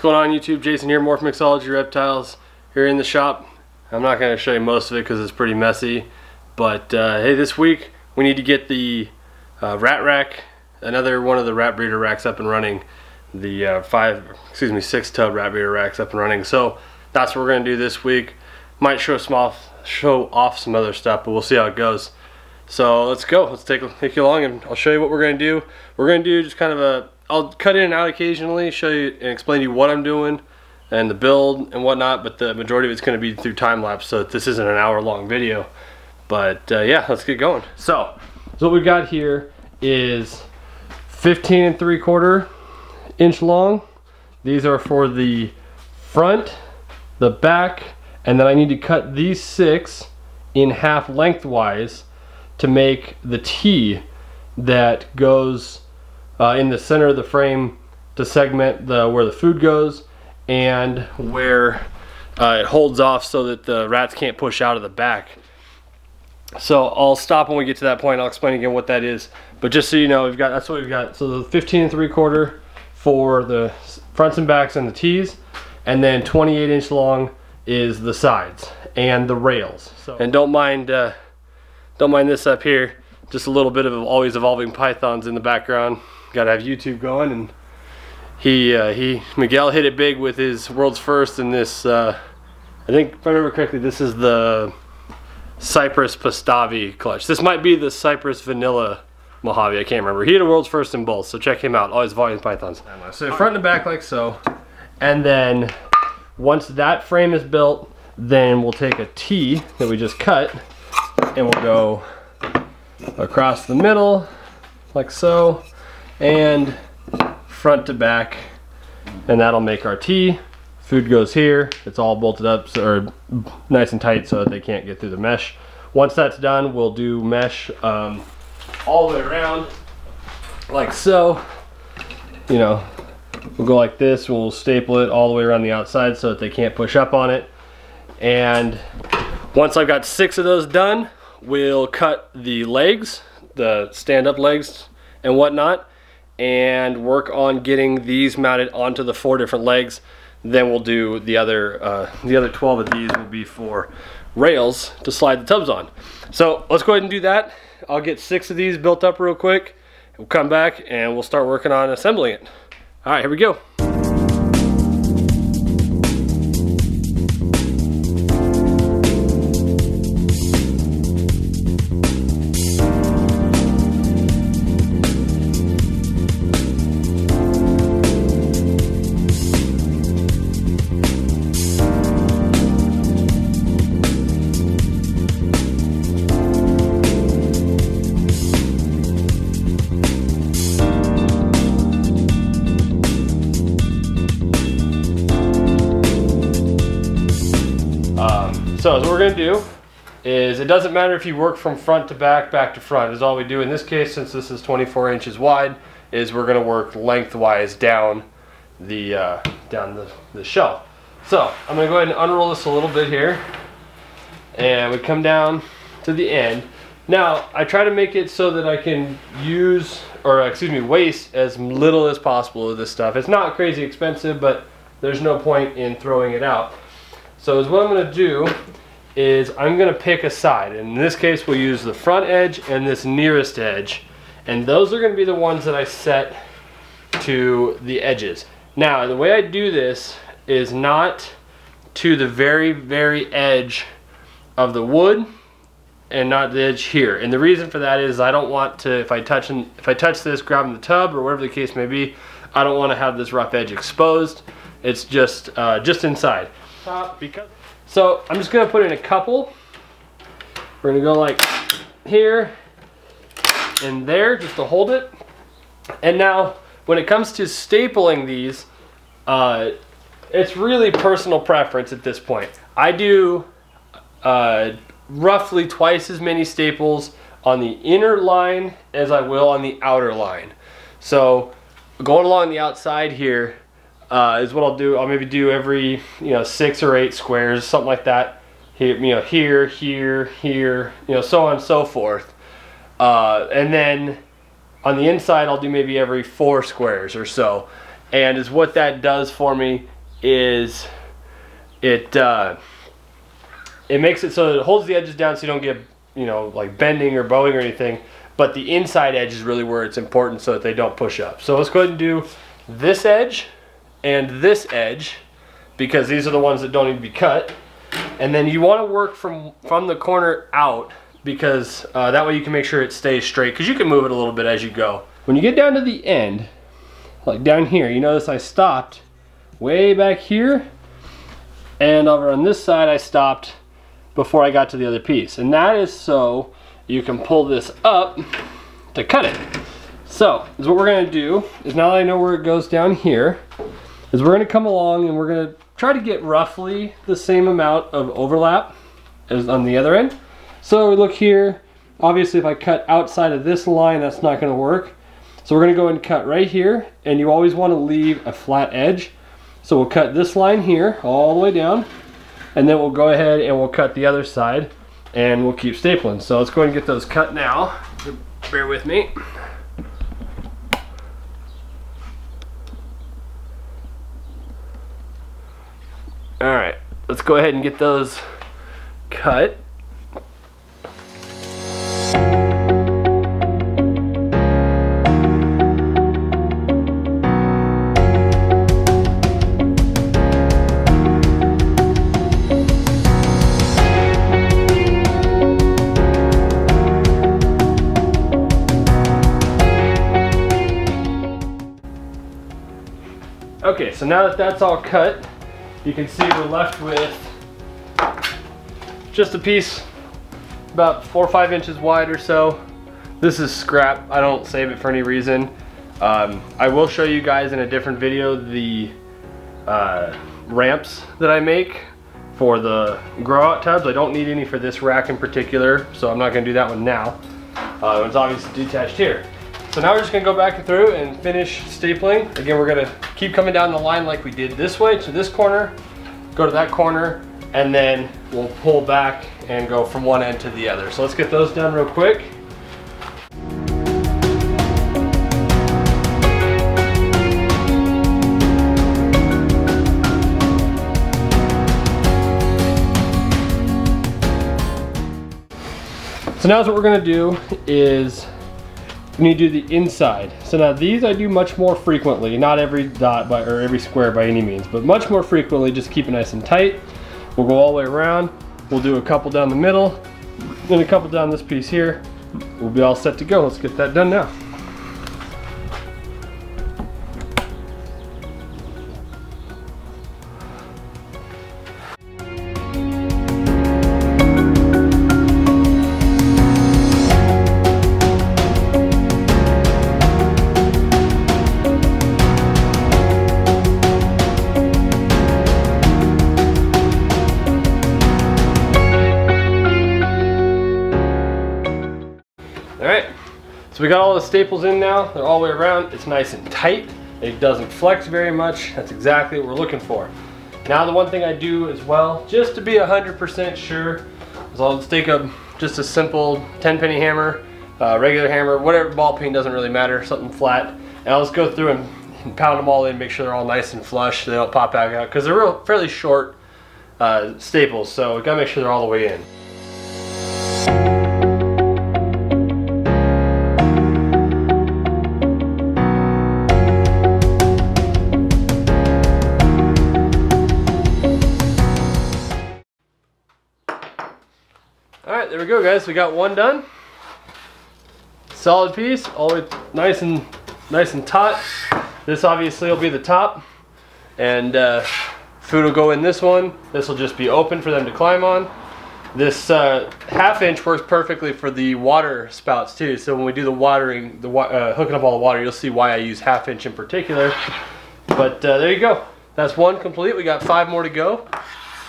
going on YouTube? Jason here, more from Mixology Reptiles here in the shop. I'm not going to show you most of it because it's pretty messy, but hey, this week we need to get the rat rack, another one of the rat breeder racks up and running, the 6 tub rat breeder racks up and running. So that's what we're going to do this week. Might show off some other stuff, but we'll see how it goes. So let's go. Let's take you along and I'll show you what we're going to do. We're going to do just kind of I'll cut in and out occasionally, show you and explain to you what I'm doing and the build and whatnot, but the majority of it's going to be through time lapse, so this isn't an hour-long video. But yeah, let's get going. So what we've got here is 15 3/4 inch long. These are for the front, the back, and then I need to cut these 6 in half lengthwise to make the T that goes in the center of the frame to segment where the food goes and where it holds off so that the rats can't push out of the back. So I'll stop when we get to that point. I'll explain again what that is, but just so you know, that's what we've got. So the 15 3/4 for the fronts and backs and the T's, and then 28 inch long is the sides and the rails. So, and don't mind this up here, just a little bit of always evolving pythons in the background. Gotta have YouTube going, and Miguel hit it big with his world's first in this, I think if I remember correctly, this is the Cypress Pastavi clutch. This might be the Cypress Vanilla Mojave, I can't remember. He had a world's first in both, so check him out. Always volume pythons. So front and back like so, and then once that frame is built, then we'll take a T that we just cut and we'll go across the middle like so, and front to back, and that'll make our T. Food goes here. It's all bolted up or nice and tight so that they can't get through the mesh. Once that's done, we'll do mesh all the way around like so. You know, we'll go like this. We'll staple it all the way around the outside so that they can't push up on it. And once I've got 6 of those done, we'll cut the legs, the stand-up legs and whatnot, and work on getting these mounted onto the 4 different legs. Then we'll do the other 12 of these will be for rails to slide the tubs on. So let's go ahead and do that. I'll get 6 of these built up real quick. We'll come back and we'll start working on assembling it. All right, here we go. So what we're going to do is, it doesn't matter if you work from front to back, back to front, is all we do. In this case, since this is 24 inches wide, is we're going to work lengthwise down the shelf. So I'm going to go ahead and unroll this a little bit here, and we come down to the end. Now I try to make it so that I can waste as little as possible of this stuff. It's not crazy expensive, but there's no point in throwing it out. So what I'm going to do is I'm going to pick a side. In this case, we'll use the front edge and this nearest edge. And those are going to be the ones that I set to the edges. Now, the way I do this is not to the very, very edge of the wood and not the edge here. And the reason for that is I don't want to, if I touch this grabbing the tub or whatever the case may be, I don't want to have this rough edge exposed. It's just inside. So I'm just going to put in a couple. We're going to go like here and there just to hold it. And now when it comes to stapling these, it's really personal preference at this point. I do roughly twice as many staples on the inner line as I will on the outer line. So going along the outside here, is what I'll do. I'll maybe do every 6 or 8 squares, something like that. Here, here, so on and so forth. And then on the inside, I'll do maybe every 4 squares or so. And is what that does for me is it makes it so it holds the edges down so you don't get, you know, like bending or bowing or anything, but the inside edge is really where it's important so that they don't push up. So let's go ahead and do this edge and this edge, because these are the ones that don't need to be cut. And then you want to work from the corner out, because that way you can make sure it stays straight, because you can move it a little bit as you go. When you get down to the end, like down here, you notice I stopped way back here, and over on this side I stopped before I got to the other piece, and that is so you can pull this up to cut it. So is what we're going to do is, now that I know where it goes down here, is we're going to come along and we're going to try to get roughly the same amount of overlap as on the other end. So look here, obviously if I cut outside of this line, that's not going to work. So we're going to go and cut right here, and you always want to leave a flat edge. So we'll cut this line here all the way down, and then we'll go ahead and we'll cut the other side, and we'll keep stapling. So let's go ahead and get those cut now. Bear with me. All right, let's go ahead and get those cut. Okay, so now that that's all cut, you can see we're left with just a piece about 4 or 5 inches wide or so. This is scrap. I don't save it for any reason. I will show you guys in a different video the ramps that I make for the grow out tubs. I don't need any for this rack in particular, so I'm not going to do that one now. It's obviously detached here. So now we're just going to go back through and finish stapling. Again, we're going to keep coming down the line like we did this way to this corner, go to that corner, and then we'll pull back and go from one end to the other. So let's get those done real quick. So now what we're going to do is we need to do the inside. So now these I do much more frequently, not every dot or every square by any means, but much more frequently. Just keep it nice and tight. We'll go all the way around. We'll do a couple down the middle, then a couple down this piece here. We'll be all set to go. Let's get that done now. Alright, so we got all the staples in now. They're all the way around. It's nice and tight. It doesn't flex very much. That's exactly what we're looking for. Now the one thing I do as well, just to be 100% sure, is I'll take just a simple 10-penny hammer, regular hammer, whatever, ball peen, doesn't really matter, something flat. And I'll just go through and pound them all in, make sure they're all nice and flush so they don't pop back out, because they're fairly short staples, so we gotta make sure they're all the way in. Alright, there we go guys, we got one done. Solid piece, all the way nice and taut. This obviously will be the top, and food will go in this one. This will just be open for them to climb on. This ½ inch works perfectly for the water spouts too, so when we do the watering, hooking up all the water, you'll see why I use ½ inch in particular. But there you go, that's one complete. We got 5 more to go.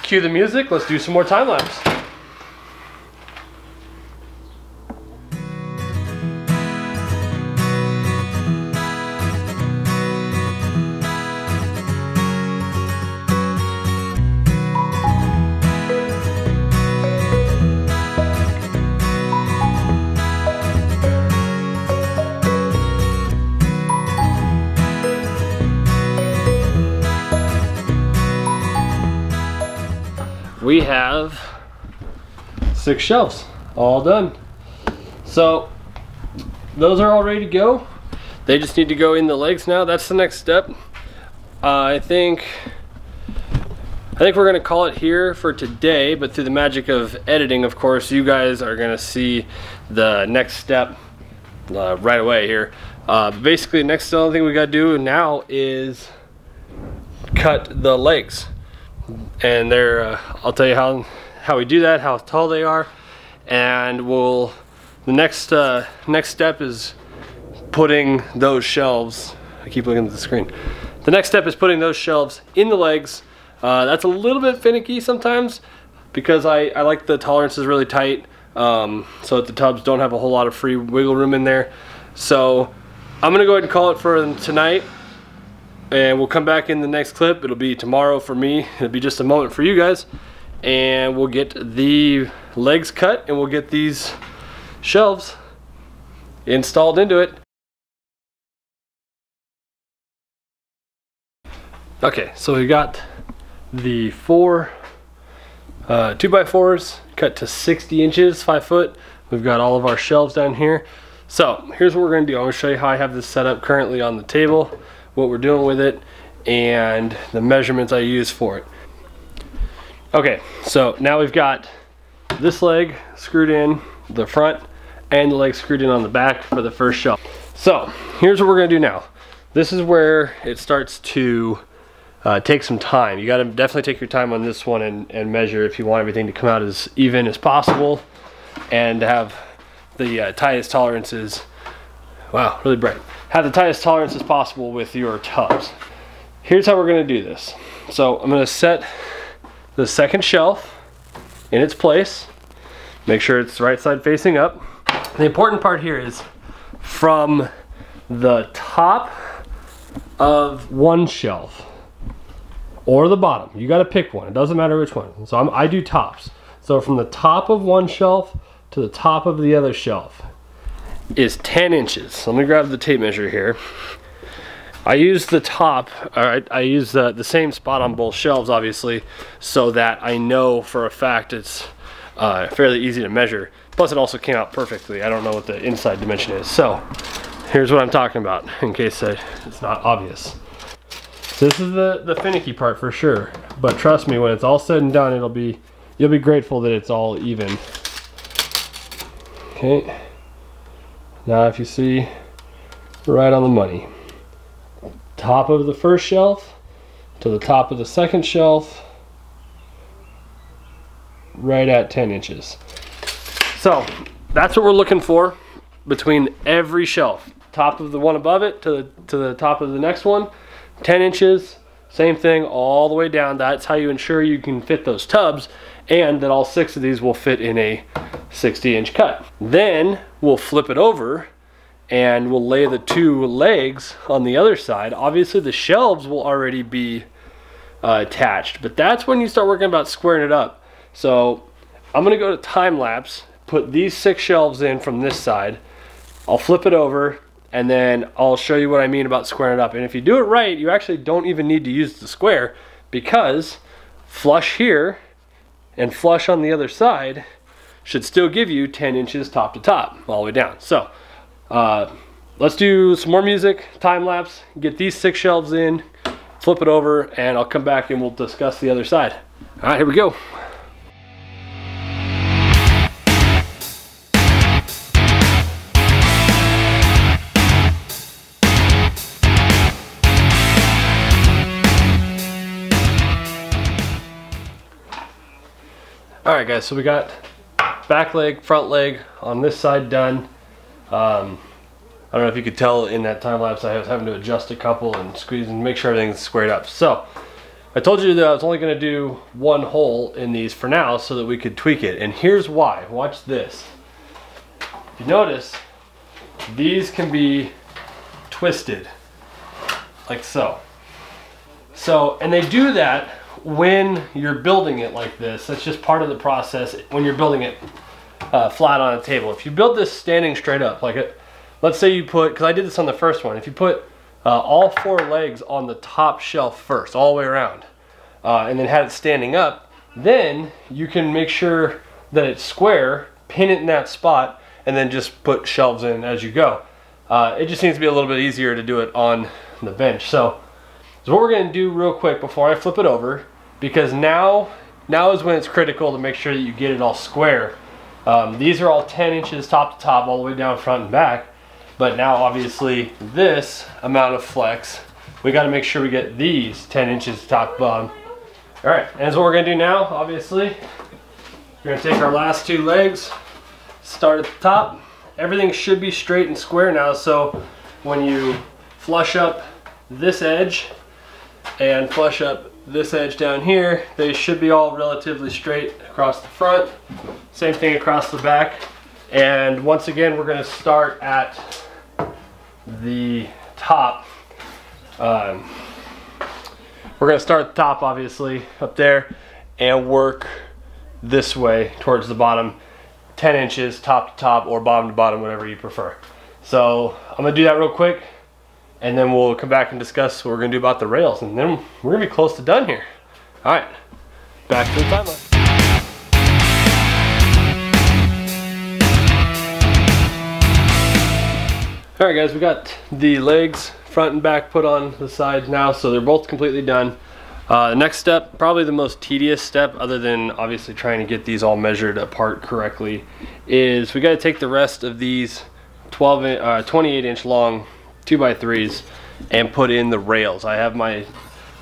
Cue the music, let's do some more time lapse. we have 6 shelves all done. So those are all ready to go. They just need to go in the legs now. That's the next step. I think we're gonna call it here for today, but through the magic of editing, of course, you guys are gonna see the next step right away here. Basically, the next only thing we gotta do now is cut the legs. And I'll tell you how we do that, how tall they are, and the next step is putting those shelves. I keep looking at the screen. The next step is putting those shelves in the legs. That's a little bit finicky sometimes because I like the tolerances really tight, so that the tubs don't have a whole lot of free wiggle room in there. So I'm gonna go ahead and call it for tonight, and we'll come back in the next clip. It'll be tomorrow for me. It'll be just a moment for you guys, and we'll get the legs cut and we'll get these shelves installed into it. Okay, so we got the 4 2x4s cut to 60 inches, 5 foot. We've got all of our shelves down here. So here's what we're gonna do. I'm gonna show you how I have this set up currently on the table, what we're doing with it, and the measurements I use for it. Okay, so now we've got this leg screwed in the front and the leg screwed in on the back for the first shelf. So here's what we're gonna do now. This is where it starts to take some time. You gotta definitely take your time on this one and measure if you want everything to come out as even as possible and have the tightest tolerances. Wow, really bright. Have the tightest tolerance as possible with your tubs. Here's how we're gonna do this. So I'm gonna set the second shelf in its place. Make sure it's right side facing up. The important part here is from the top of one shelf or the bottom. You got to pick one. It doesn't matter which one. So I do tops. So from the top of one shelf to the top of the other shelf is 10 inches. So let me grab the tape measure here. I use the top, I use the same spot on both shelves, obviously, so that I know for a fact it's fairly easy to measure. Plus it also came out perfectly. I don't know what the inside dimension is. So here's what I'm talking about in case it's not obvious. So this is the finicky part for sure, but trust me, when it's all said and done, you'll be grateful that it's all even. Okay, now if you see, right on the money. Top of the first shelf to the top of the second shelf, right at 10 inches. So that's what we're looking for between every shelf. Top of the one above it to the top of the next one. 10 inches, same thing all the way down. That's how you ensure you can fit those tubs and that all 6 of these will fit in a 60-inch cut. Then we'll flip it over and we'll lay the 2 legs on the other side. Obviously the shelves will already be attached, but that's when you start working about squaring it up. So I'm gonna go to time lapse, put these 6 shelves in from this side. I'll flip it over and then I'll show you what I mean about squaring it up. And if you do it right, you actually don't even need to use the square, because flush here and flush on the other side should still give you 10 inches top to top, all the way down. So let's do some more music, time lapse, get these 6 shelves in, flip it over, and I'll come back and we'll discuss the other side. All right, here we go. Alright guys, so we got back leg, front leg on this side done. I don't know if you could tell in that time lapse I was having to adjust a couple and squeeze and make sure everything's squared up. So I told you that I was only going to do 1 hole in these for now so that we could tweak it, and here's why. Watch this. If you notice, these can be twisted like so. And they do that when you're building it like this. That's just part of the process when you're building it flat on a table. If you build this standing straight up, like it, let's say you put, because I did this on the first one, if you put all 4 legs on the top shelf first, all the way around, and then had it standing up, Then you can make sure that it's square, pin it in that spot, and then just put shelves in as you go. It just needs to be a little bit easier to do it on the bench. So what we're gonna do real quick before I flip it over, because now is when it's critical to make sure that you get it all square. These are all 10 inches top to top, all the way down front and back. But now obviously this amount of flex, we gotta make sure we get these 10 inches top to bottom. All right, and that's what we're gonna do now, obviously. We're gonna take our last two legs, start at the top. Everything should be straight and square now, so when you flush up this edge and flush up this edge down here, they should be all relatively straight across the front. Same thing across the back. And once again, we're gonna start at the top. We're gonna start at the top, obviously, up there, and work this way towards the bottom, 10 inches top to top or bottom to bottom, whatever you prefer. So I'm gonna do that real quick, and then we'll come back and discuss what we're gonna do about the rails, and then we're gonna be close to done here. All right, back to the timeline. All right, guys, we got the legs front and back put on the side now, so they're both completely done. The next step, probably the most tedious step, other than obviously trying to get these all measured apart correctly, is we got to take the rest of these 28 inch long 2x3s and put in the rails. I have my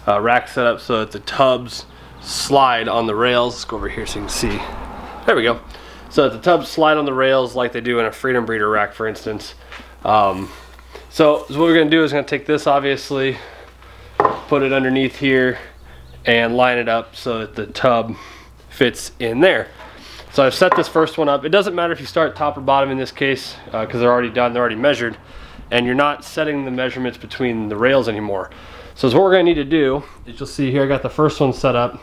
rack set up so that the tubs slide on the rails. Let's go over here so you can see. There we go. So that the tubs slide on the rails like they do in a Freedom Breeder rack, for instance. So what we're going to do is going to take this, obviously, put it underneath here and line it up so that the tub fits in there. So I've set this first one up. It doesn't matter if you start top or bottom in this case, because they're already done, they're already measured, and you're not setting the measurements between the rails anymore. So what we're going to need to do, as you'll see here, I got the first one set up,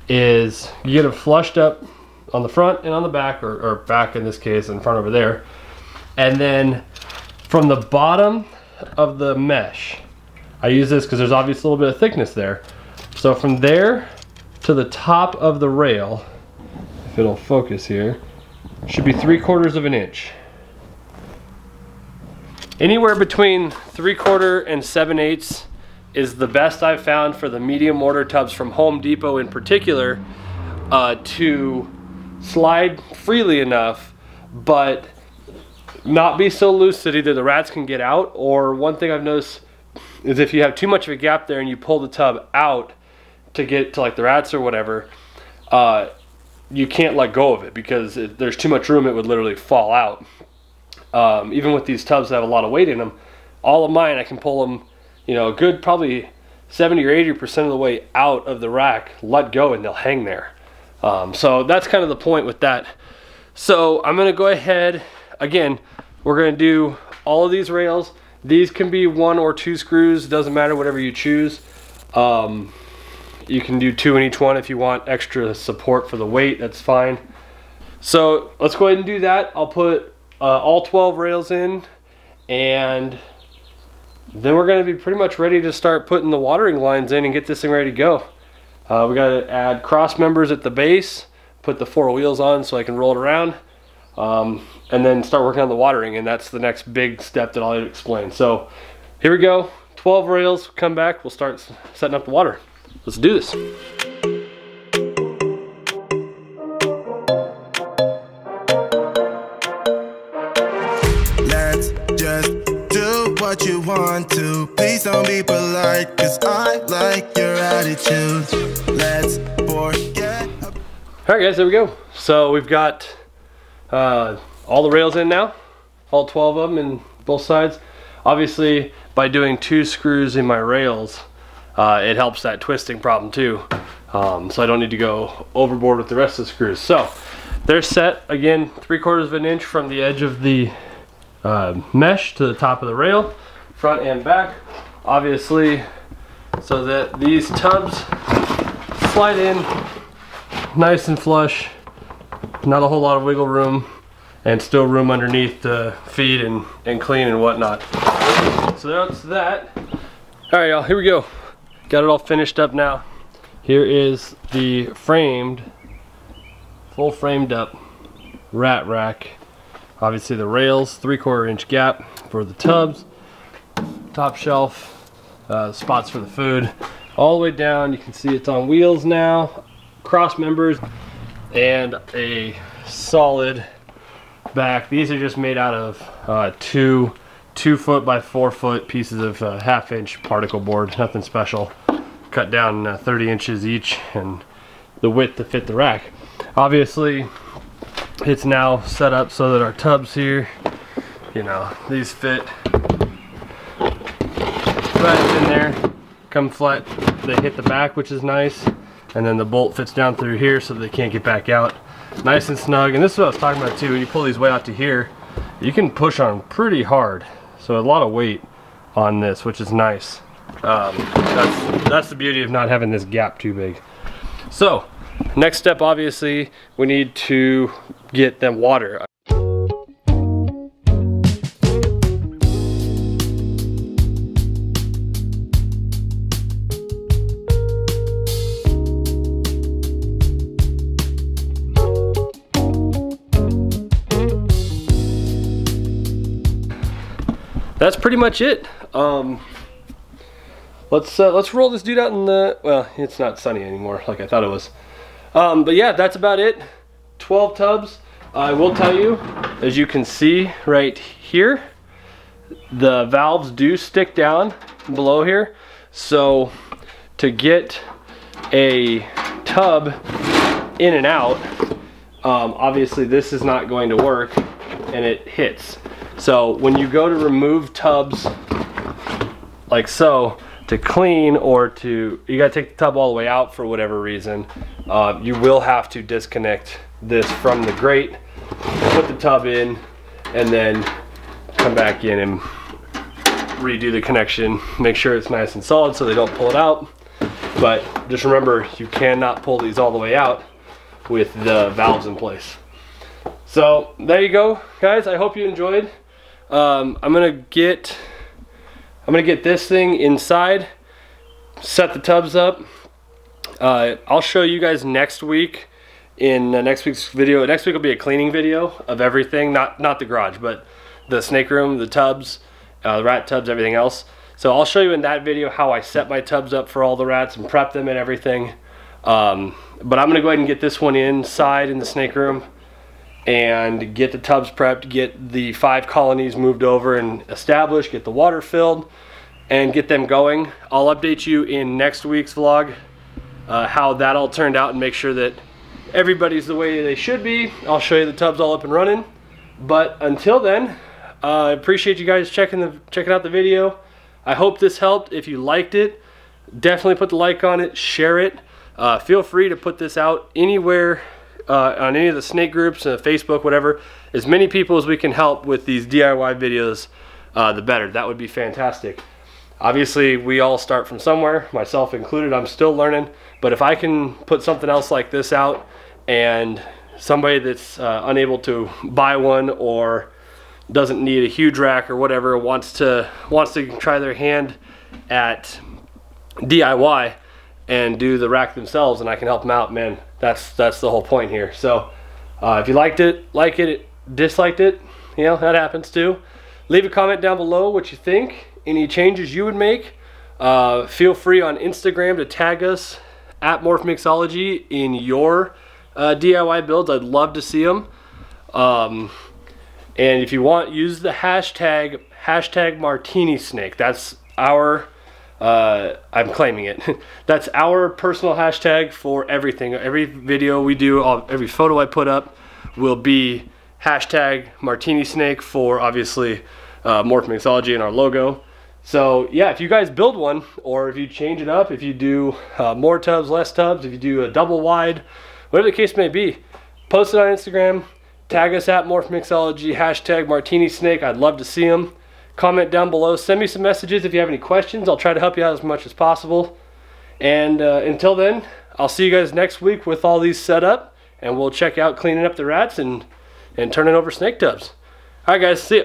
is you get them flushed up on the front and on the back, or back in this case, and front over there. And then from the bottom of the mesh, I use this because there's obviously a little bit of thickness there. So from there to the top of the rail, if it'll focus here, should be 3/4 of an inch. Anywhere between 3/4 and 7/8 is the best I've found for the medium mortar tubs from Home Depot in particular, to slide freely enough, but not be so loose that either the rats can get out, or one thing I've noticed is if you have too much of a gap there and you pull the tub out to get to like the rats or whatever, you can't let go of it because there's too much room, it would literally fall out. Even with these tubs that have a lot of weight in them, all of mine I can pull them, you know, a good probably 70 or 80% of the way out of the rack, let go, and they'll hang there. So that's kind of the point with that. So I'm gonna go ahead, again, we're gonna do all of these rails. These can be 1 or 2 screws, doesn't matter, whatever you choose. You can do 2 in each one if you want extra support for the weight, that's fine. So let's go ahead and do that. I'll put all 12 rails in, and then we're gonna be pretty much ready to start putting the watering lines in and get this thing ready to go. We gotta add cross members at the base, put the 4 wheels on so I can roll it around, and then start working on the watering, and that's the next big step that I'll explain. So here we go, 12 rails, come back, we'll start setting up the water. Let's do this. Let's just do what you want to. Please don't be polite, cause I like your attitude. Let's forget. Alright guys, there we go. So we've got all the rails in now, all 12 of them in both sides. Obviously, by doing 2 screws in my rails, it helps that twisting problem too. So I don't need to go overboard with the rest of the screws. So they're set, again, 3/4 of an inch from the edge of the mesh to the top of the rail, front and back, obviously, so that these tubs slide in nice and flush, not a whole lot of wiggle room, and still room underneath to feed and clean and whatnot. So that's that. All right, y'all, here we go. Got it all finished up now. here is the full framed up rat rack. Obviously the rails, 3/4 inch gap for the tubs, top shelf, spots for the food. All the way down, you can see it's on wheels now, cross members, and a solid back. These are just made out of 2 foot by 4 foot pieces of 1/2 inch particle board, nothing special. Cut down 30 inches each, and the width to fit the rack. Obviously, it's now set up so that our tubs here, you know, these fit right in there, come flat. They hit the back, which is nice, and then the bolt fits down through here so they can't get back out. Nice and snug. And this is what I was talking about too. When you pull these way out to here, you can push on pretty hard. So a lot of weight on this, which is nice. That's the beauty of not having this gap too big. So next step, obviously, we need to get them water. That's pretty much it. Let's roll this dude out in the, well, it's not sunny anymore like I thought it was. But yeah, that's about it. 12 tubs. I will tell you, as you can see right here, the valves do stick down below here. So to get a tub in and out, obviously this is not going to work and it hits. So when you go to remove tubs like so, to clean or to, you gotta take the tub all the way out for whatever reason, you will have to disconnect this from the grate, put the tub in, and then come back in and redo the connection. Make sure it's nice and solid so they don't pull it out. But just remember, you cannot pull these all the way out with the valves in place. So there you go, guys. I hope you enjoyed. I'm gonna get this thing inside, set the tubs up. I'll show you guys next week in next week's video. Next week will be a cleaning video of everything, not the garage, but the snake room, the tubs, the rat tubs, everything else. So I'll show you in that video how I set my tubs up for all the rats and prep them and everything. But I'm gonna go ahead and get this one inside in the snake room and get the tubs prepped, get the 5 colonies moved over and established, get the water filled, and get them going. I'll update you in next week's vlog how that all turned out and make sure that everybody's the way they should be. I'll show you the tubs all up and running. But until then, I appreciate you guys checking out the video. I hope this helped. If you liked it, definitely put the like on it, share it. Feel free to put this out anywhere, on any of the snake groups, Facebook, whatever. As many people as we can help with these DIY videos, the better. That would be fantastic. Obviously, we all start from somewhere, myself included. I'm still learning, but if I can put something else like this out and somebody that's unable to buy one or doesn't need a huge rack or whatever wants to try their hand at DIY and do the rack themselves, and I can help them out, man, that's the whole point here. So if you liked it, like it, disliked it, you know, that happens too. Leave a comment down below what you think, any changes you would make. Feel free on Instagram to tag us at Mixology in your DIY builds. I'd love to see them. And if you want, use the hashtag Martini Snake. That's our I'm claiming it. That's our personal hashtag for everything. Every video we do, every photo I put up will be hashtag Martini Snake for obviously Mixology and our logo. So yeah, if you guys build one, or if you change it up, if you do more tubs, less tubs, if you do a double wide, whatever the case may be, post it on Instagram, tag us at Mixology, hashtag Martini Snake. I'd love to see them. Comment down below, send me some messages if you have any questions. I'll try to help you out as much as possible. And until then, I'll see you guys next week with all these set up, and we'll check out cleaning up the rats and turning over snake tubs. All right guys, see ya.